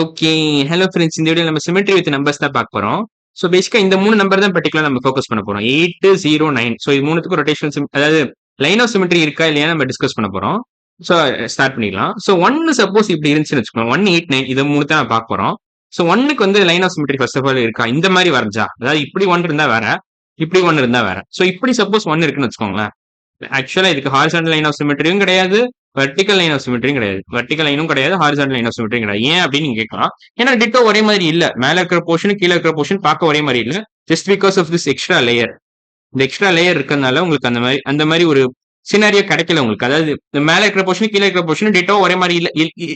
Okay. Hello friends. இந்த வீடியோல நம்ம சிமெட்ரி வித் நம்பர்ஸ் தான் பார்க்க போறோம். ஸோ பேசிக்கா இந்த 3 நம்பர் தான் பர்ட்டிகுலரா நம்ம ஃபோக்கஸ் பண்ண போறோம். 8, 0, 9. ஸோ இது 3த்துக்கும் ரொட்டேஷனல் அதாவது லைன் ஆஃப் சிமெட்ரி இருக்கா இல்லையான்னு நம்ம டிஸ்கஸ் பண்ண போறோம். ஸோ ஸ்டார்ட் பண்ணிடலாம். ஸோ 1 சப்போஸ் இப்படி இருந்துச்சுன்னு வச்சுக்கோங்க. 1, 8, 9 இது 3 தான் நம்ம பார்க்க போறோம். ஸோ 1க்கு வந்து line of symmetry first of all இருக்கா? இந்த மாதிரி வரைஞ்சா, அதாவது இப்படி 1 இருந்தா வேற, இப்படி 1 இருந்தா வேற. ஸோ இப்படி சப்போஸ் 1 இருக்குன்னு வச்சுக்கோங்களேன். ஆக்சுவலா இதுக்கு ஹாரிசான்டல் லைன் ஆஃப் சிமெட்ரியும் கிடையாது, வெர்டிகல் லைன் ஆஃப் சிமெட்ரியும் கிடையாது. வெர்டிகல் லைனும் கிடையாது, ஹாரிசான்டல் லைன் ஆஃப் சிமெட்ரியும் கிடையாது. ஏன் அப்படின்னு நீங்க கேட்கலாம். ஏன்னா டிட்டோ ஒரே மாதிரி இல்ல. மேல இருக்கிற போர்ஷன் கீழே இருக்கிற போர்ஷன் பார்க்க ஒரே மாதிரி இல்ல. Just because of this extra layer. இந்த எக்ஸ்ட்ரா லேயர் இருக்கிறதுனால உங்களுக்கு அந்த மாதிரி ஒரு சினாரியோ கிடைக்கல உங்களுக்கு. அதாவது இந்த மேல இருக்கிற போர்ஷன் கீழே இருக்கிற போர்ஷன் டிட்டோ ஒரே மாதிரி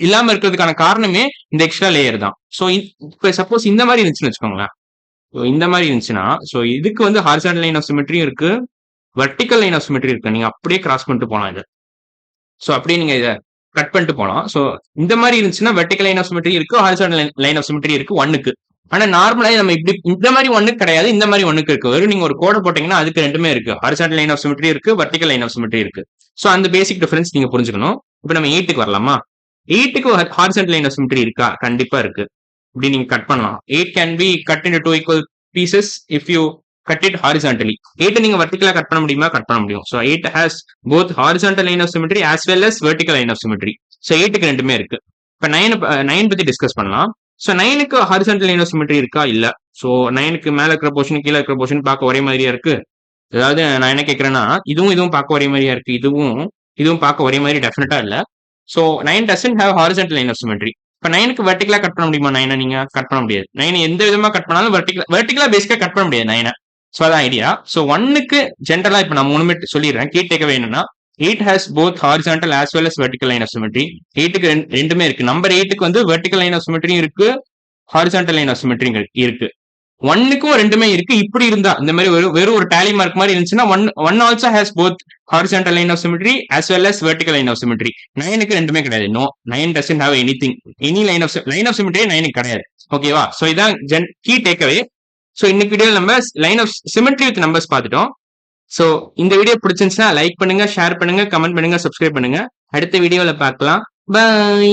இல்லாம இருக்கிறதுக்கான காரணமே இந்த எக்ஸ்ட்ரா லேயர் தான். ஸோ இப்போ சப்போஸ் இந்த மாதிரி இருந்துச்சுன்னு வச்சுக்கோங்களேன். இந்த மாதிரி இருந்துச்சுன்னா, ஸோ இதுக்கு வந்து ஹாரிசான்டல் லைன் ஆஃப் சிமெட்ரியும் இருக்கு, வெர்டிகல் லைன் ஆஃப் சிமெட்ரி இருக்கு. நீங்க அப்படியே கிராஸ் பண்ணிட்டு போலாம் இது. ஸோ அப்படியே நீங்க இதை கட் பண்ணிட்டு போலாம். ஸோ இந்த மாதிரி இருந்துச்சுன்னா வெர்டிகல் லைன் ஆஃப் சிமெட்ரி இருக்கு, ஹாரிசான்டல் லைன் ஆஃப் சிமெட்ரி இருக்கு 1க்கு. ஆனா நார்மலா நம்ம இப்படி இந்த மாதிரி 1க்கு கிடையாது, இந்த மாதிரி 1க்கு இருக்கு. வெறும் நீங்க ஒரு கோடை போட்டீங்கன்னா அதுக்கு ரெண்டுமே இருக்கு. ஹாரிசான்டல் லைன் ஆஃப் சிமெட்ரி இருக்கு, வெர்டிகல் லைன் ஆஃப் சிமெட்ரி இருக்கு. ஸோ அந்த பேசிக் டிஃபரன்ஸ் நீங்க புரிஞ்சுக்கணும். இப்போ நம்ம 8க்கு வரலாமா? 8க்கு ஹாரிசான்டல் லைன் ஆஃப் சிமெட்ரி இருக்கா? கண்டிப்பா இருக்கு. இப்படி நீங்க கட் பண்ணலாம். 8 can be cut into 2 equal pieces if you cut it horizontally. 8 நீங்க vertically கட் பண்ண முடியுமா? கட் பண்ண முடியும். So 8 has both horizontal line of symmetry as well as vertical line of symmetry. So 8க்கு ரெண்டுமே இருக்கு. இப்ப 9 பத்தி டிஸ்கஸ் பண்ணலாம். So 9க்கு horizontal line of symmetry இருக்கா? இல்ல. So 9க்கு மேல இருக்கிற போர்ஷன் கீழே இருக்கிற போர்ஷன் பார்க்க ஒரே மாதிரியா இருக்கு. அதாவது நான் என்ன கேட்கறேன்னா, இதுவும் பார்க்க ஒரே மாதிரியா இருக்கு, இதுவும் பார்க்க ஒரே மாதிரி டெஃபினட்டா இல்ல. So 9 doesn't have horizontal line of symmetry. இப்ப 9க்கு வெர்டிகலா கட் பண்ண முடியுமா? 9 நீங்க கட் பண்ண முடியாது. 9 எந்த விதமா கட் பண்ணாலும் வெர்டிகலா பேசிக்கா கட் பண்ண முடியாது 9. சோ அதான் ஐடியா. சோ 1க்கு ஜென்ரலா இப்ப நான் 3 மினிட் சொல்லிடுறேன். கீ டேக் அவே என்னன்னா, 8 has both horizontal as well as vertical line of symmetry. 8க்கு ரெண்டுமே இருக்கு. நம்பர் 8க்கு வந்து vertical line of symmetry இருக்கு, horizontal line of symmetry இருக்கு. 1க்கும் ரெண்டுமே இருக்கு. இப்படி இருந்தா இந்த மாதிரி வெறும் ஒரு டேலி மார்க் மாதிரி இருந்துச்சுன்னா 1 also has both horizontal line of symmetry as well as vertical line of symmetry. 9க்கு ரெண்டுமே கிடையாது. No, 9 doesn't have anything. Any line of symmetry 9க்கு கிடையாது. ஓகேவா? சோ இதான் கீ டேக் அவே. சோ இன்னைக்கு வீடியோல நம்ம line of symmetry with numbers பார்த்துட்டோம். சோ இந்த வீடியோ பிடிச்சிருந்துச்சுன்னா லைக் பண்ணுங்க, ஷேர் பண்ணுங்க, கமெண்ட் பண்ணுங்க, சப்ஸ்கிரைப் பண்ணுங்க. அடுத்த வீடியோல பார்க்கலாம். பை.